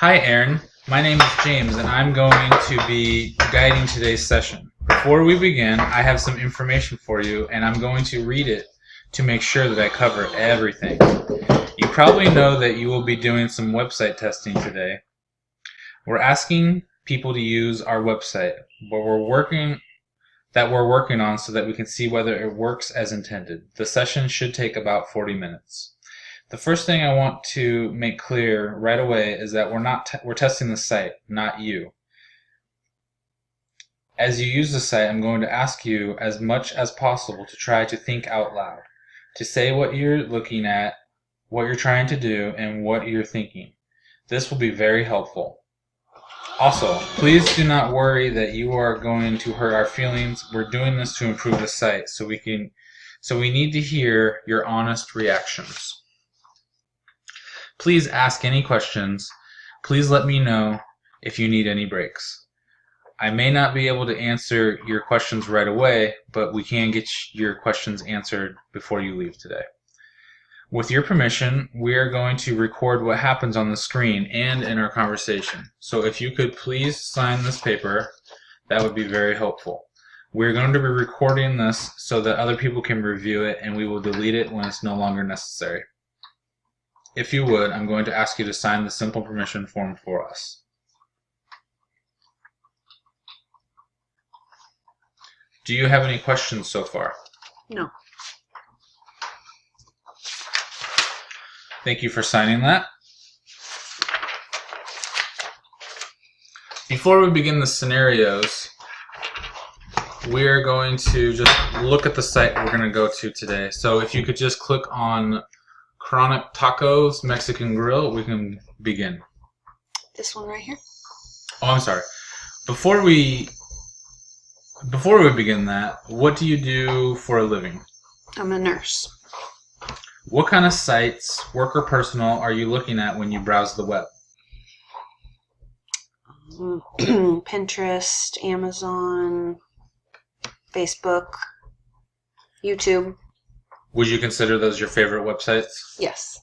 Hi, Aaron. My name is James, and I'm going to be guiding today's session. Before we begin, I have some information for you, and I'm going to read it to make sure that I cover everything. You probably know that you will be doing some website testing today. We're asking people to use our website, but we're working on so that we can see whether it works as intended. The session should take about 40 minutes. The first thing I want to make clear right away is that we're testing the site, not you. As you use the site, I'm going to ask you as much as possible to try to think out loud, to say what you're looking at, what you're trying to do, and what you're thinking. This will be very helpful. Also, please do not worry that you are going to hurt our feelings. We're doing this to improve the site, so we need to hear your honest reactions. Please ask any questions. Please let me know if you need any breaks. I may not be able to answer your questions right away, but we can get your questions answered before you leave today. With your permission, we are going to record what happens on the screen and in our conversation. So if you could please sign this paper, that would be very helpful. We're going to be recording this so that other people can review it, and we will delete it when it's no longer necessary. If you would, I'm going to ask you to sign the simple permission form for us. Do you have any questions so far? No. Thank you for signing that. Before we begin the scenarios, we are going to just look at the site we're going to go to today. So if you could just click on Chronic Tacos Mexican Grill, we can begin. This one right here? Oh, I'm sorry. Before we begin that, what do you do for a living? I'm a nurse. What kind of sites, work or personal, are you looking at when you browse the web? Pinterest, Amazon, Facebook, YouTube. Would you consider those your favorite websites? Yes.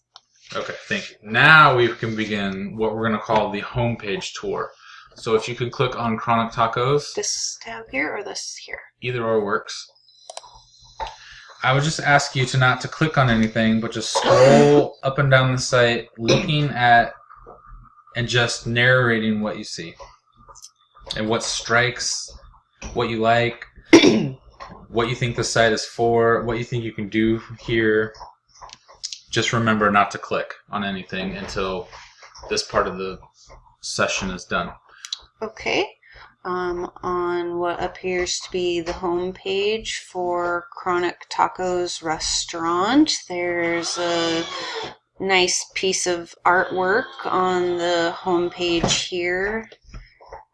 Okay, thank you. Now we can begin what we're going to call the homepage tour. So if you could click on Chronic Tacos. This tab here or this here? Either or works. I would just ask you not to click on anything, but just scroll up and down the site, looking at and just narrating what you see. And what strikes, what you like, what you think the site is for, what you think you can do here. Just remember not to click on anything until this part of the session is done. Okay. On what appears to be the home page for Chronic Tacos Restaurant, there's a nice piece of artwork on the home page here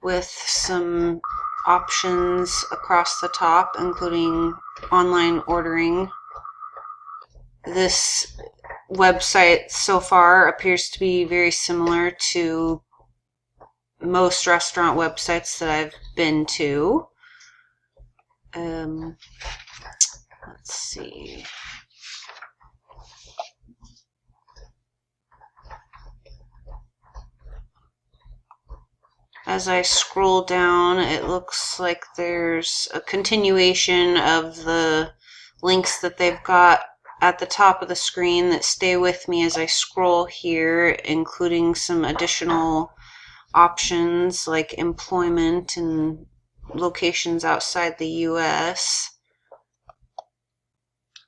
with some options across the top, including online ordering. This website so far appears to be very similar to most restaurant websites that I've been to. Let's see. As I scroll down, it looks like there's a continuation of the links that they've got at the top of the screen that stay with me as I scroll here, including some additional options like employment and locations outside the U.S.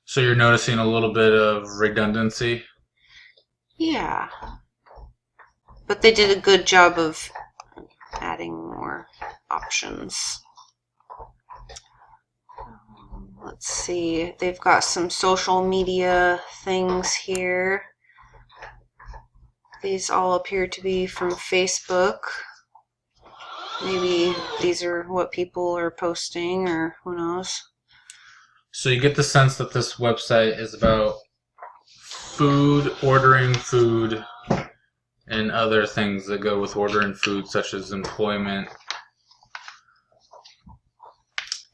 So you're noticing a little bit of redundancy? Yeah. But they did a good job of adding more options. Let's see, they've got some social media things here. These all appear to be from Facebook. Maybe these are what people are posting, or who knows. So you get the sense that this website is about food, ordering food, and other things that go with ordering food, such as employment.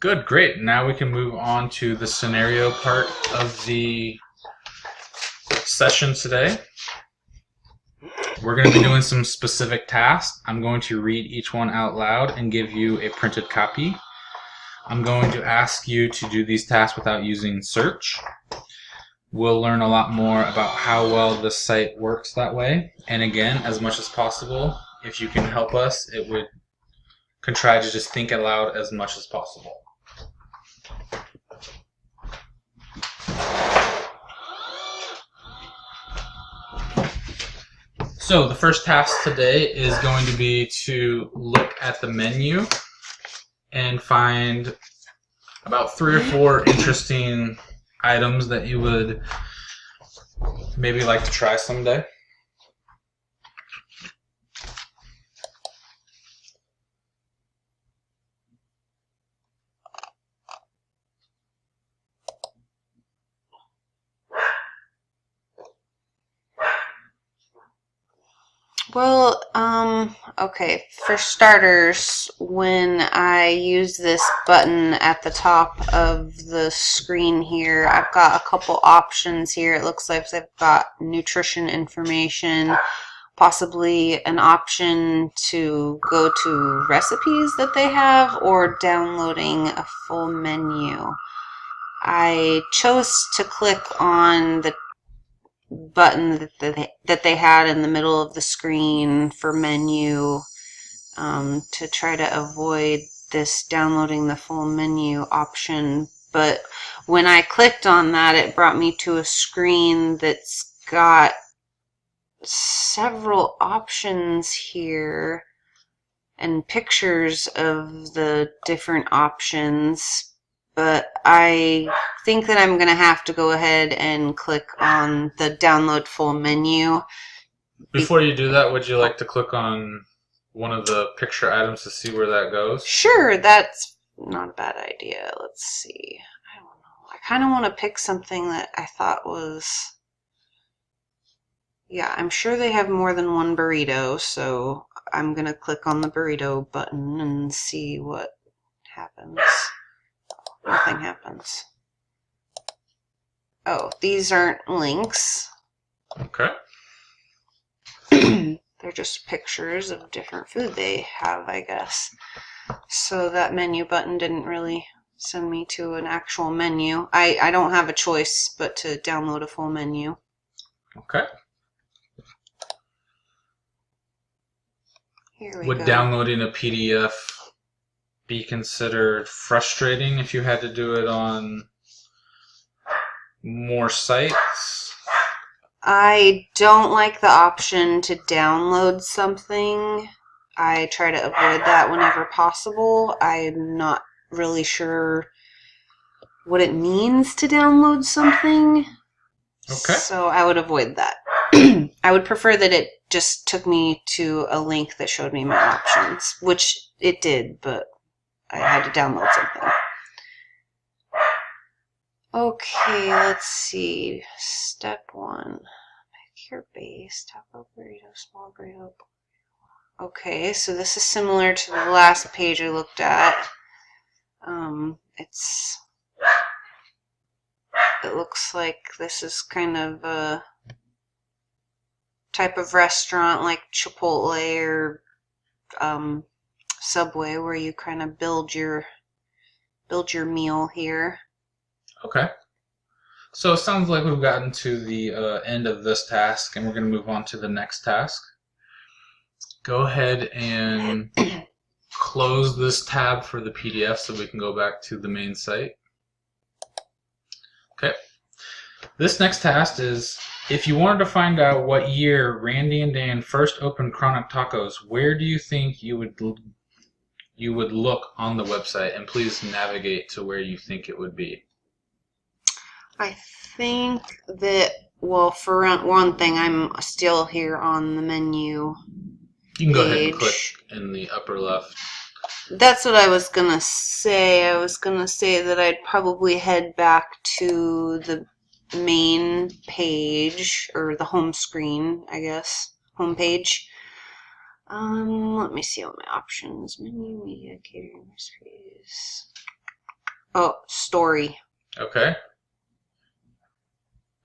Good, great. Now we can move on to the scenario part of the session today. We're going to be doing some specific tasks. I'm going to read each one out loud and give you a printed copy. I'm going to ask you to do these tasks without using search. We'll learn a lot more about how well this site works that way. And again, as much as possible, if you can help us, it would try to just think aloud as much as possible. So the first task today is going to be to look at the menu and find about 3 or 4 interesting items that you would maybe like to try someday. Well, okay, for starters, when I use this button at the top of the screen here, I've got a couple options here. It looks like I've got nutrition information, possibly an option to go to recipes that they have, or downloading a full menu. I chose to click on the button that they had in the middle of the screen for menu to try to avoid this downloading the full menu option. But when I clicked on that, it brought me to a screen that's got several options here and pictures of the different options. But I think that I'm going to have to go ahead and click on the download full menu. Before you do that, would you like to click on one of the picture items to see where that goes? Sure, that's not a bad idea. Let's see. I don't know. I kind of want to pick something that I thought was... Yeah, I'm sure they have more than one burrito, so I'm going to click on the burrito button and see what happens. Nothing happens. Oh, these aren't links. Okay. They're just pictures of different food they have, I guess. So that menu button didn't really send me to an actual menu. I don't have a choice but to download a full menu. Okay. Here we Would go. downloading a PDF be considered frustrating if you had to do it on more sites? I don't like the option to download something. I try to avoid that whenever possible. I'm not really sure what it means to download something. Okay. So I would avoid that. I would prefer that it just took me to a link that showed me my options, which it did, but I had to download something. Okay, let's see. Step 1. Pick your base. Taco burrito, small burrito. Okay, so this is similar to the last page I looked at. It looks like this is kind of a type of restaurant like Chipotle or Subway, where you kind of build your meal here. Okay. So it sounds like we've gotten to the end of this task, and we're going to move on to the next task. Go ahead and close this tab for the PDF so we can go back to the main site. Okay. This next task is, if you wanted to find out what year Randy and Dan first opened Chronic Tacos, where do you think you would look on the website? And please navigate to where you think it would be. I think that, well, for one thing, I'm still here on the menu. You can go ahead and click in the upper left. That's what I was going to say. I was going to say that I'd probably head back to the main page, or the home screen, I guess. Home page. Let me see all my options. Menu, media, catering, recipes. Oh, story. Okay.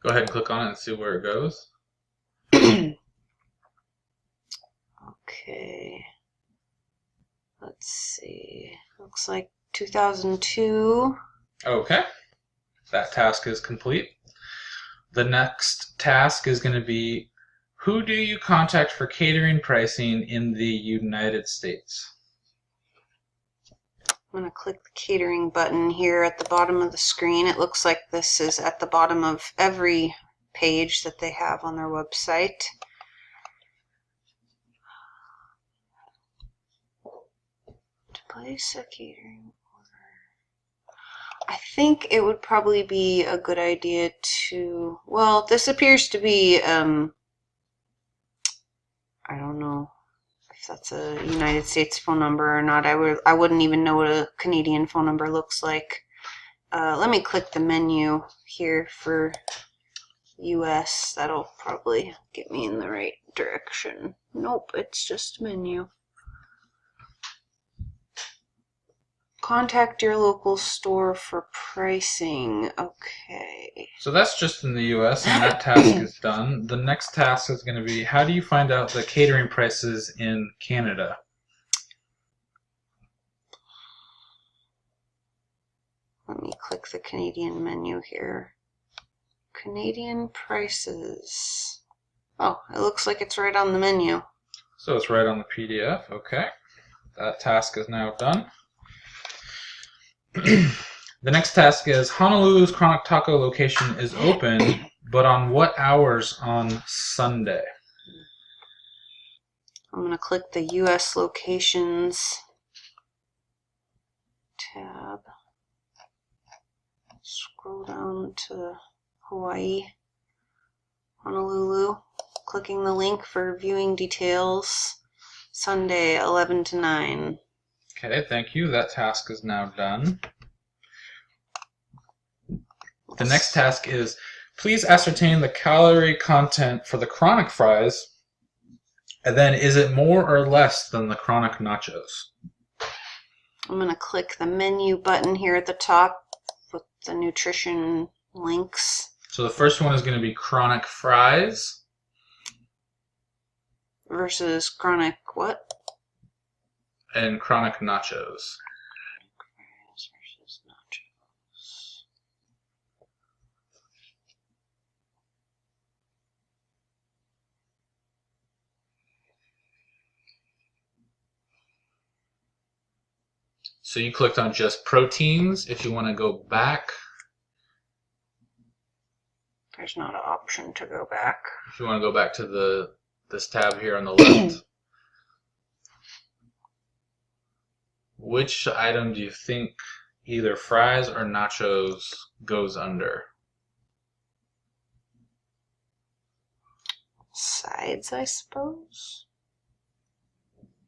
Go ahead and click on it and see where it goes. Okay. Let's see. Looks like 2002. Okay. That task is complete. The next task is going to be, who do you contact for catering pricing in the United States? I'm going to click the catering button here at the bottom of the screen. It looks like this is at the bottom of every page that they have on their website. To place a catering order. I think it would probably be a good idea to, well, this appears to be, I don't know if that's a United States phone number or not. I wouldn't even know what a Canadian phone number looks like. Let me click the menu here for US. That'll probably get me in the right direction. Nope, it's just menu. Contact your local store for pricing. Okay. So that's just in the US, and that task is done. The next task is going to be, how do you find out the catering prices in Canada? Let me click the Canadian menu here. Canadian prices. Oh, it looks like it's right on the menu. So it's right on the PDF. Okay. That task is now done. The next task is, Honolulu's Chronic Taco location is open, but on what hours on Sunday? I'm going to click the US locations tab. Scroll down to Hawaii, Honolulu. Clicking the link for viewing details. Sunday, 11 to 9. Okay, thank you. That task is now done. The next task is, please ascertain the calorie content for the chronic fries, and then is it more or less than the chronic nachos? I'm going to click the menu button here at the top with the nutrition links. So the first one is going to be chronic fries. Versus chronic what? And chronic nachos. Versus nachos. So you clicked on just proteins. If you want to go back, there's not an option to go back. if you want to go back to this tab here on the left, which item do you think either fries or nachos goes under? Sides, I suppose.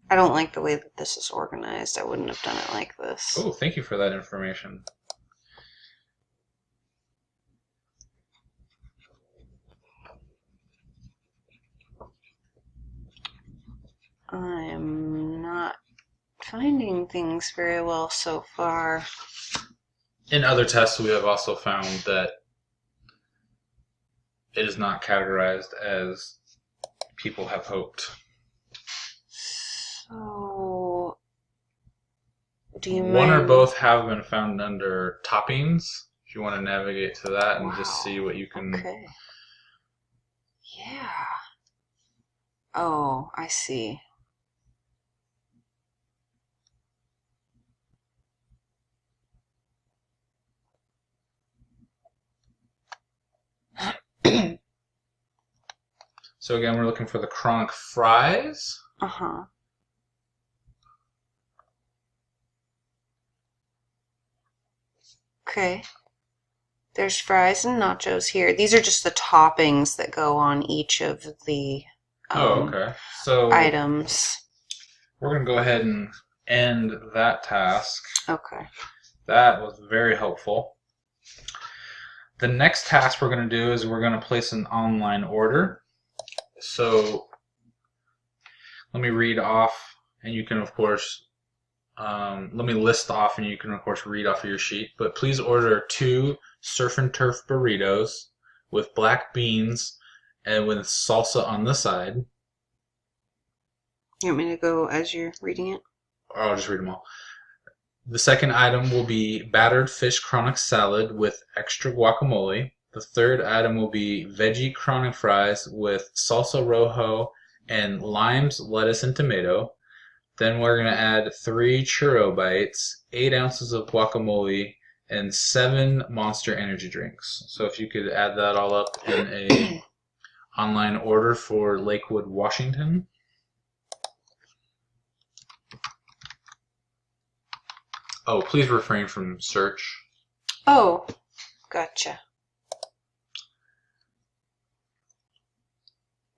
I don't like the way that this is organized. I wouldn't have done it like this. Oh, thank you for that information. I'm not finding things very well so far. In other tests, we have also found that it is not categorized as people have hoped. So, do you One mind? or both have been found under toppings. If you want to navigate to that and just see what you can... Okay. Yeah. Oh, I see. So again, we're looking for the chronic fries. Uh-huh. Okay. There's fries and nachos here. These are just the toppings that go on each of the Okay. So items. we're going to go ahead and end that task. Okay. That was very helpful. The next task we're going to do is we're going to place an online order. So let me read off, and you can, of course, let me list off, and you can, of course, read off of your sheet. But please order 2 surf and turf burritos with black beans and with salsa on the side. You want me to go as you're reading it? Or I'll just read them all. The second item will be battered fish chronic salad with extra guacamole. The third item will be veggie chronic fries with salsa rojo and limes, lettuce, and tomato. Then we're going to add 3 churro bites, 8 ounces of guacamole, and 7 Monster energy drinks. So if you could add that all up in a online order for Lakewood, Washington. Oh, please refrain from search. Oh, gotcha.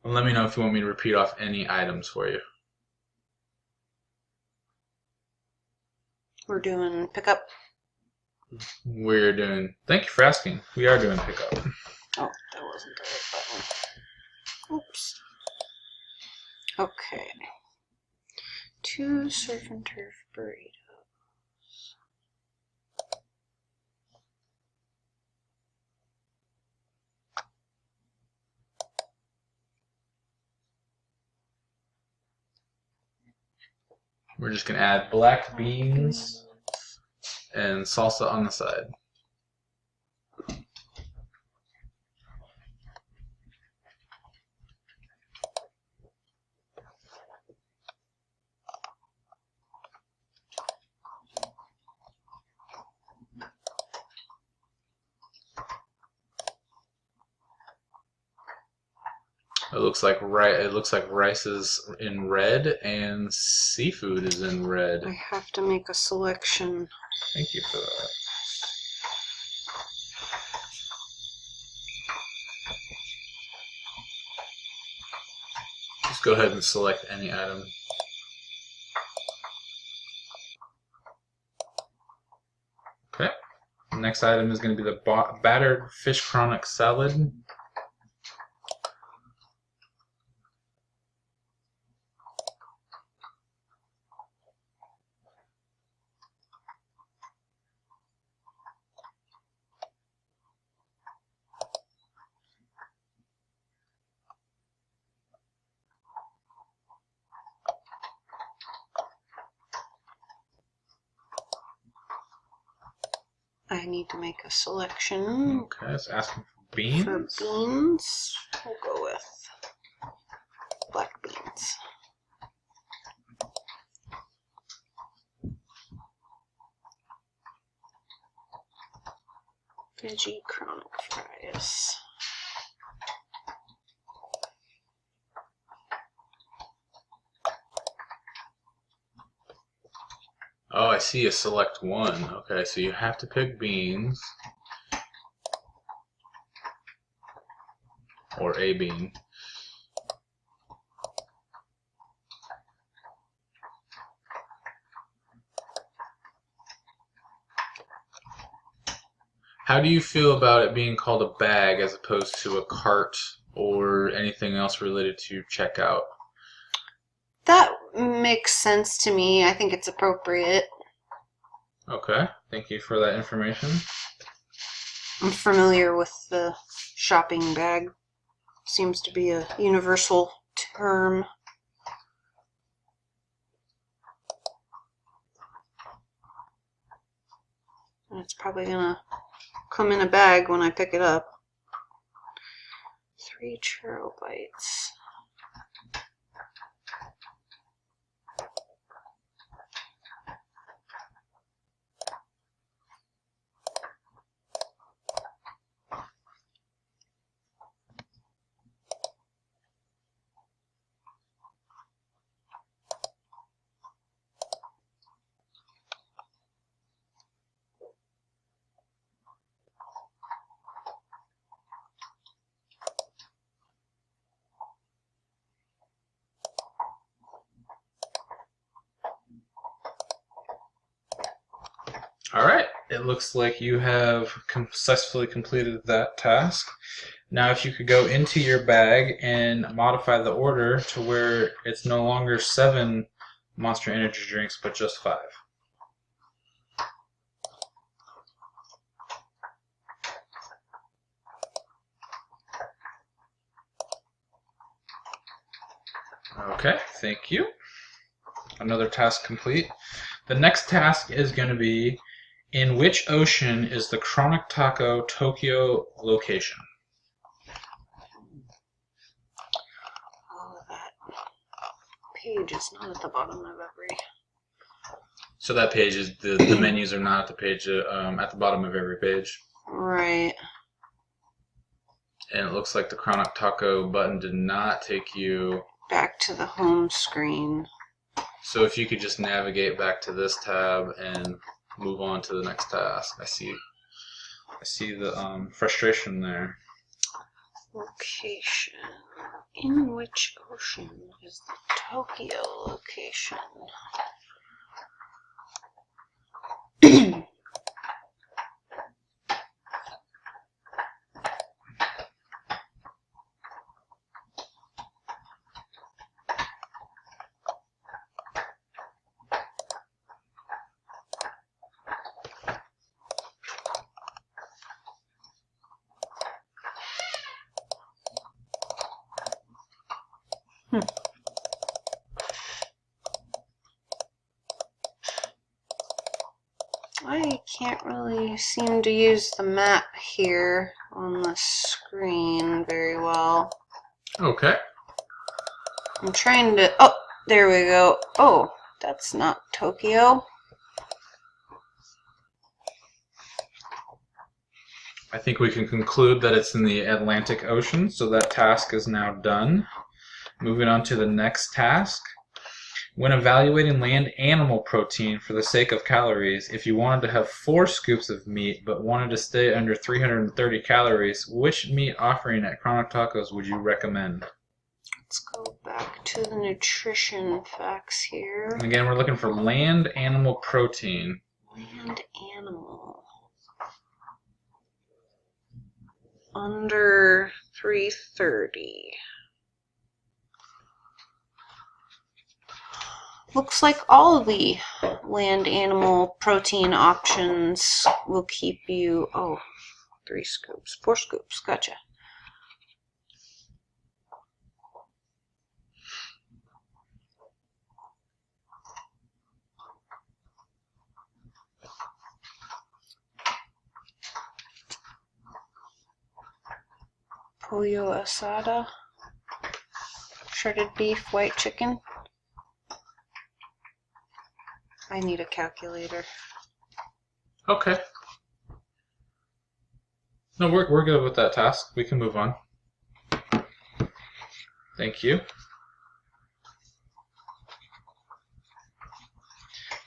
And let me know if you want me to repeat off any items for you. We're doing pickup. Thank you for asking. We are doing pickup. Oh, that wasn't the right button. Oops. Okay. 2 surf and turf burritos. We're just going to add black beans and salsa on the side. It looks like rice is in red and seafood is in red. I have to make a selection. Thank you for that. Just go ahead and select any item. Okay. The next item is going to be the battered fish chronic salad. I need to make a selection. Okay, it's asking for beans. For beans, we'll go with black beans. Veggie chronic fries. Oh, I see a select one. Okay, so you have to pick beans. Or a bean. How do you feel about it being called a bag as opposed to a cart or anything else related to checkout? That makes sense to me. I think it's appropriate. Okay, thank you for that information. I'm familiar with the shopping bag. Seems to be a universal term. And it's probably gonna come in a bag when I pick it up. 3 churro bites. Alright, it looks like you have successfully completed that task. Now if you could go into your bag and modify the order to where it's no longer 7 Monster energy drinks, but just 5. Okay, thank you. Another task complete. The next task is going to be, in which ocean is the Chronic Taco Tokyo location? Oh, that page is not at the bottom of every... So that page is, the menus are not at the page, at the bottom of every page. Right. And it looks like the Chronic Taco button did not take you back to the home screen. So if you could just navigate back to this tab and move on to the next task. I see the frustration there. Location. In which ocean is the Tokyo location? I can't really seem to use the map here on the screen very well. Okay. I'm trying to... Oh, there we go. Oh, that's not Tokyo. I think we can conclude that it's in the Atlantic Ocean, so that task is now done. Moving on to the next task. When evaluating land animal protein for the sake of calories, if you wanted to have 4 scoops of meat but wanted to stay under 330 calories, which meat offering at Chronic Tacos would you recommend? Let's go back to the nutrition facts here. And again, we're looking for land animal protein. Land animal. Under 330. Looks like all of the land animal protein options will keep you... Oh, 3 scoops. 4 scoops. Gotcha. Pollo asada. Shredded beef, white chicken. I need a calculator. Okay. No, we're good with that task. We can move on. Thank you.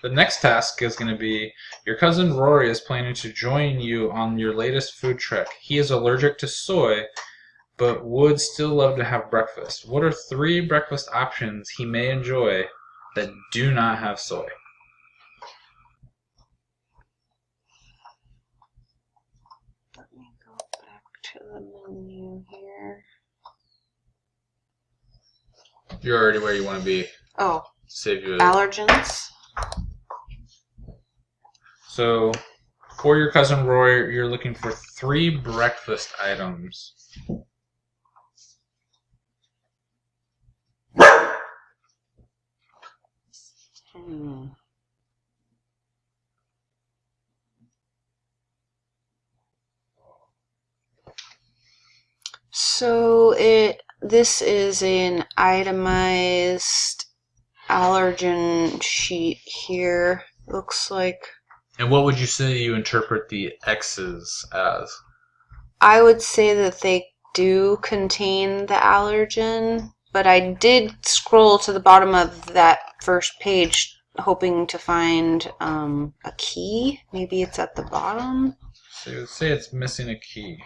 The next task is going to be, your cousin Rory is planning to join you on your latest food trek. He is allergic to soy, but would still love to have breakfast. What are 3 breakfast options he may enjoy that do not have soy? Let me go back to the menu here. You're already where you want to be. Oh, Save you allergens. So, for your cousin Roy, you're looking for 3 breakfast items. So this is an itemized allergen sheet here. Looks like. And what would you say you interpret the X's as? I would say that they do contain the allergen, but I did scroll to the bottom of that first page hoping to find a key. Maybe it's at the bottom. So you would say it's missing a key.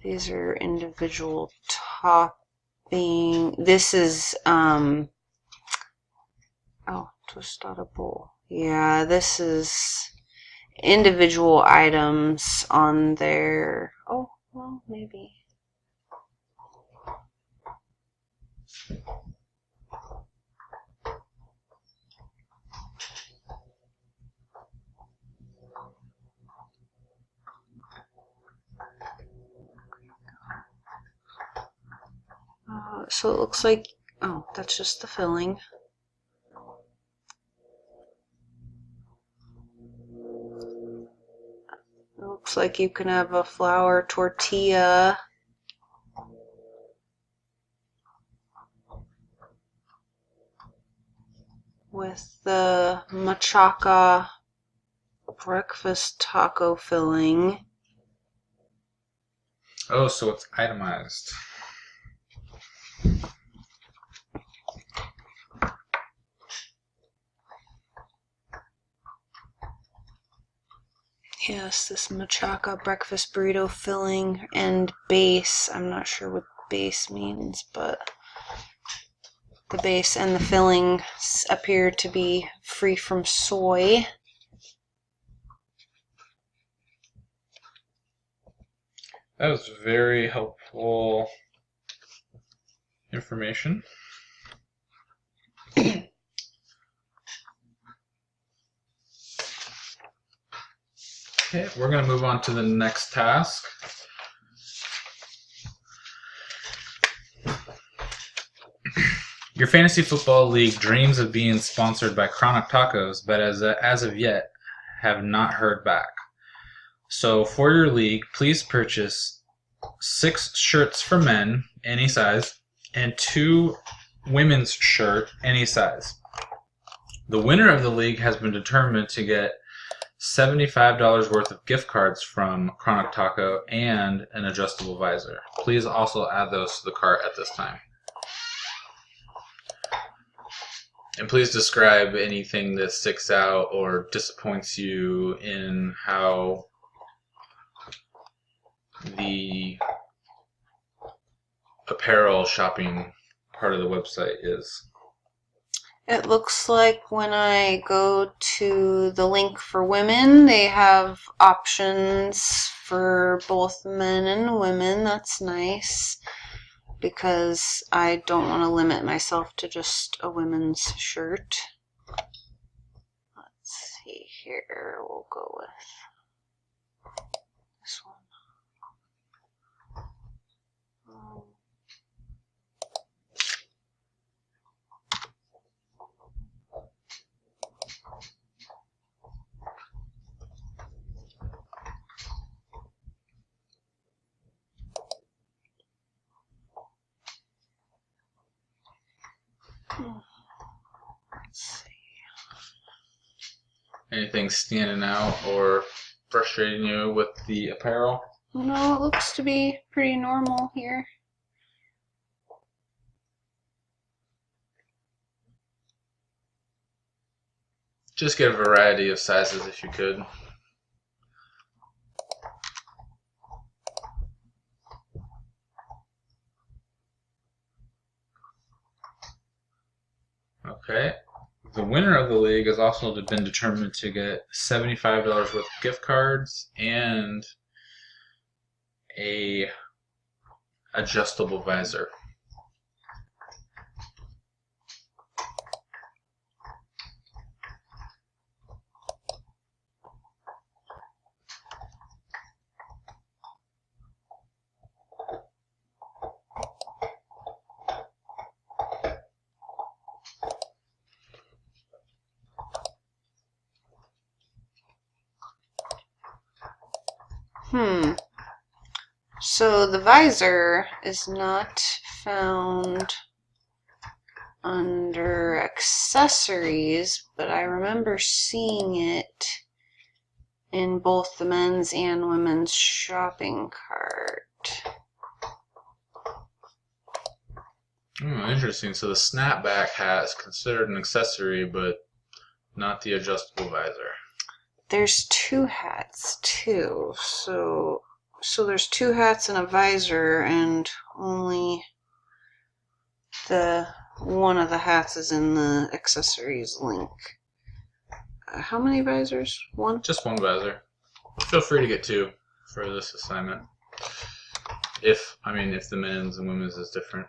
These are individual topping. This is oh, tostada bowl. Yeah, this is individual items on there. Oh, well, maybe. So it looks like Oh, that's just the filling. It looks like you can have a flour tortilla with the machaca breakfast taco filling. Oh, so it's itemized. Yes, this machaca breakfast burrito filling and base. I'm not sure what base means, but the base and the filling appear to be free from soy. That was very helpful information. Okay, we're going to move on to the next task. Your fantasy football league dreams of being sponsored by Chronic Tacos, but as of yet, have not heard back. So for your league, please purchase 6 shirts for men, any size, and 2 women's shirt, any size. The winner of the league has been determined to get $75 worth of gift cards from Chronic Taco and an adjustable visor. Please also add those to the cart at this time. And please describe anything that sticks out or disappoints you in how the apparel shopping part of the website is. It looks like when I go to the link for women, they have options for both men and women. That's nice because I don't want to limit myself to just a women's shirt. Let's see here. We'll go with this one. Let's see. Anything standing out or frustrating you with the apparel? No, it looks to be pretty normal here. Just get a variety of sizes if you could. Okay. The winner of the league has also been determined to get $75 worth of gift cards and a adjustable visor. So the visor is not found under accessories, but I remember seeing it in both the men's and women's shopping cart. Interesting. So the snapback hat is considered an accessory, but not the adjustable visor. There's 2 hats too, so there's 2 hats and a visor, and only the one of the hats is in the accessories link. How many visors? 1? Just 1 visor. Feel free to get 2 for this assignment. If the men's and women's is different.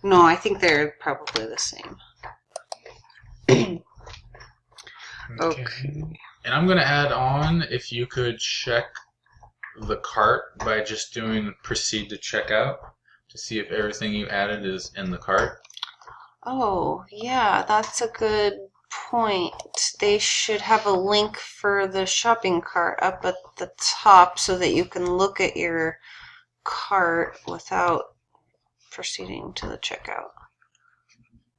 No, I think they're probably the same. Okay. And I'm going to add on, if you could check the cart by just doing proceed to checkout, to see if everything you added is in the cart. Oh, yeah, that's a good point. They should have a link for the shopping cart up at the top so that you can look at your cart without proceeding to the checkout.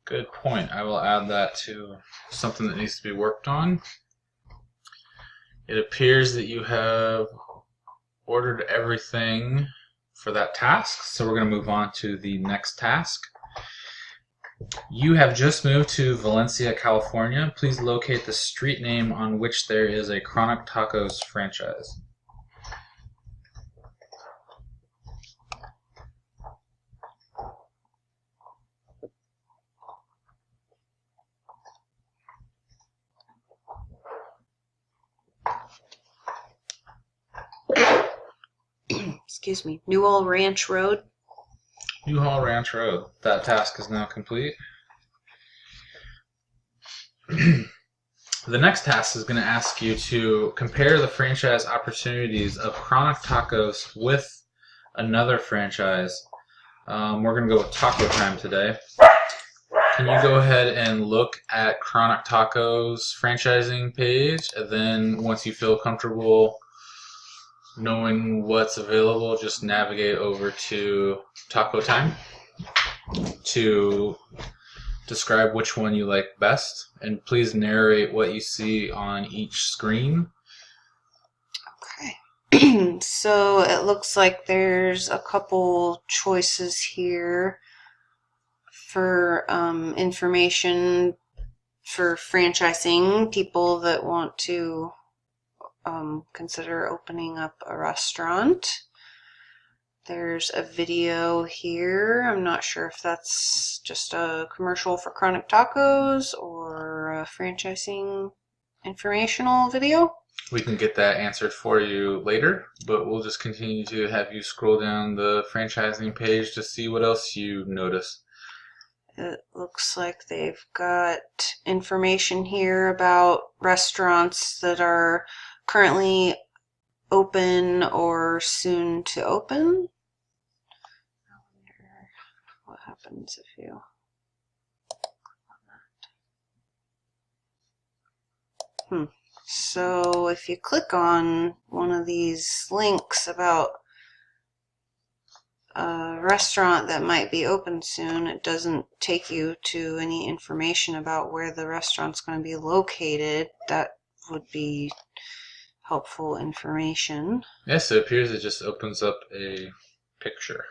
Good point. I will add that to something that needs to be worked on. It appears that you have ordered everything for that task, so we're going to move on to the next task. You have just moved to Valencia, California. Please locate the street name on which there is a Chronic Tacos franchise. Excuse me. Newell Ranch Road. Newhall Ranch Road. That task is now complete. The next task is going to ask you to compare the franchise opportunities of Chronic Tacos with another franchise. We're going to go with Taco Time today. Can you go ahead and look at Chronic Tacos franchising page, and then once you feel comfortable knowing what's available, just navigate over to Taco Time to describe which one you like best, and please narrate what you see on each screen. Okay. So it looks like there's a couple choices here for information for franchising, people that want to consider opening up a restaurant. There's a video here. I'm not sure if that's just a commercial for Chronic Tacos or a franchising informational video. We can get that answered for you later, but we'll just continue to have you scroll down the franchising page to see what else you notice. It looks like they've got information here about restaurants that are currently open or soon to open. I wonder what happens if you click on that. So if you click on one of these links about a restaurant that might be open soon, it doesn't take you to any information about where the restaurant's going to be located. That would be helpful information. Yes, it appears it just opens up a picture.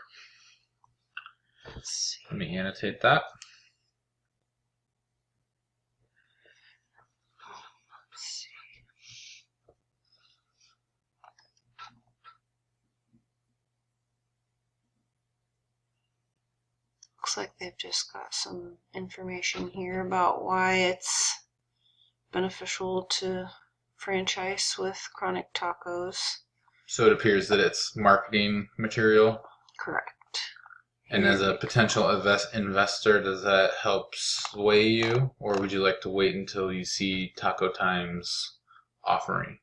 Let's see. Let me annotate that. Looks like they've just got some information here about why it's beneficial to franchise with Chronic Tacos. So it appears that it's marketing material. Correct. And as a potential investor, does that help sway you, or would you like to wait until you see Taco Time's offering?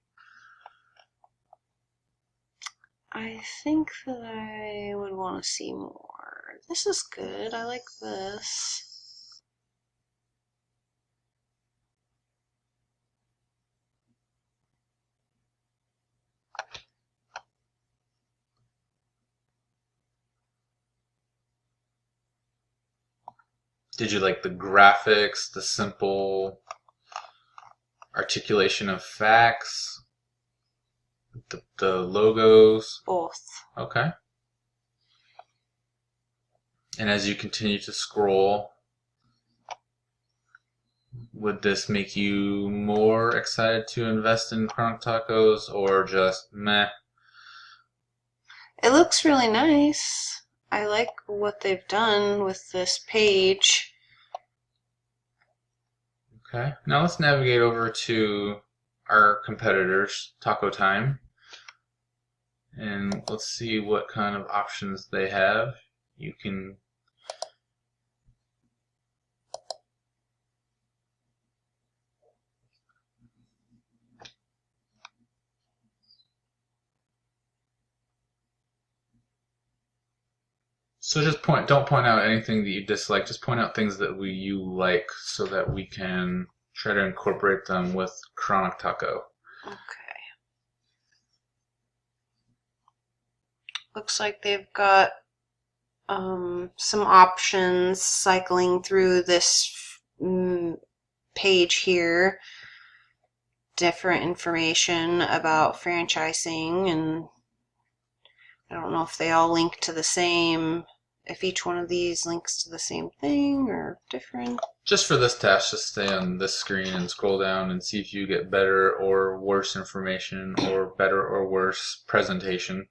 I think that I would want to see more. This is good. I like this. Did you like the graphics, the simple articulation of facts, the logos? Both. Okay. And as you continue to scroll, would this make you more excited to invest in Chronic Tacos, or just meh? It looks really nice. I like what they've done with this page. Okay, now let's navigate over to our competitors, Taco Time, and let's see what kind of options they have. You can So just don't point out anything that you dislike. Just point out things that you like, so that we can try to incorporate them with Chronic Taco. Okay. Looks like they've got some options cycling through this page here. Different information about franchising, and I don't know if they all link to the same, if each one of these links to the same thing or different. Just for this task, just stay on this screen and scroll down and see if you get better or worse information, or better or worse presentation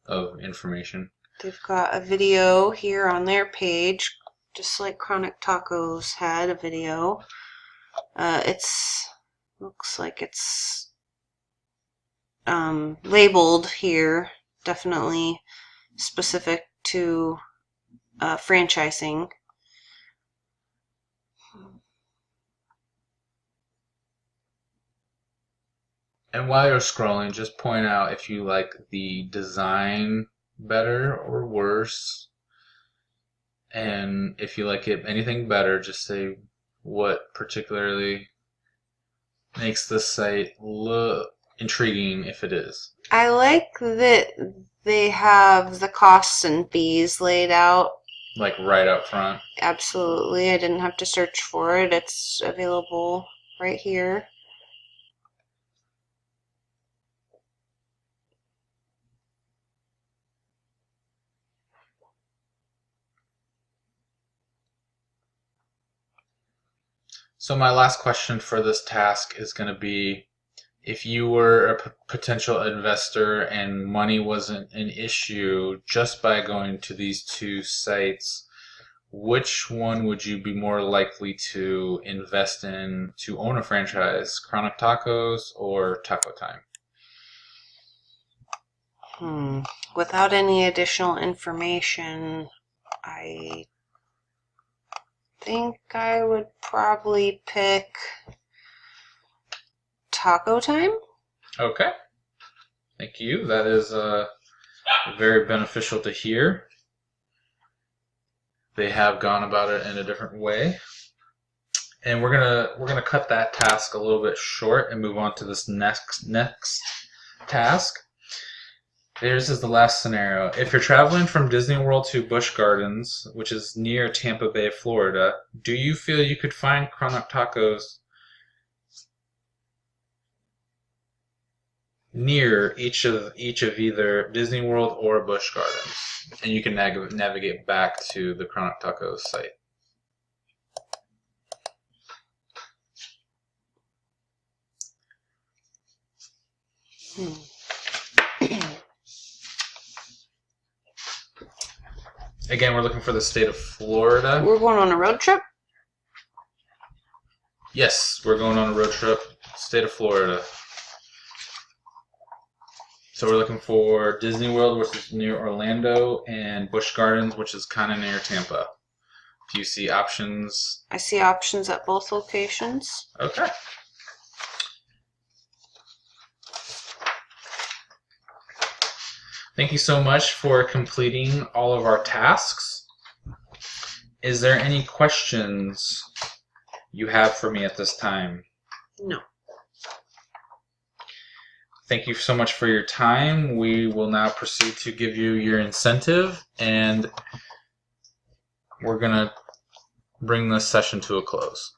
of information. They've got a video here on their page, just like Chronic Tacos had a video. Looks like it's labeled here, definitely specific to franchising. And while you're scrolling, just point out if you like the design better or worse. And if you like it anything better, just say what particularly makes this site look intriguing, if it is. I like that they have the costs and fees laid out. Like right up front. Absolutely. I didn't have to search for it. It's available right here. So my last question for this task is going to be, if you were a potential investor and money wasn't an issue just by going to these two sites, which one would you be more likely to invest in to own a franchise, Chronic Tacos or Taco Time? Without any additional information, I think I would probably pick Taco Time. Okay. Thank you. That is very beneficial to hear. They have gone about it in a different way. And we're gonna cut that task a little bit short and move on to this next task. This is the last scenario. If you're traveling from Disney World to Busch Gardens, which is near Tampa Bay, Florida, do you feel you could find Chronic Tacos near each of either Disney World or Busch Gardens? And you can navigate back to the Chronic Tacos site. Again, we're looking for the state of Florida. We're going on a road trip? Yes, we're going on a road trip. State of Florida. So we're looking for Disney World, which is near Orlando, and Busch Gardens, which is kind of near Tampa. Do you see options? I see options at both locations. Okay. Thank you so much for completing all of our tasks. Is there any questions you have for me at this time? No. Thank you so much for your time. We will now proceed to give you your incentive, and we're going to bring this session to a close.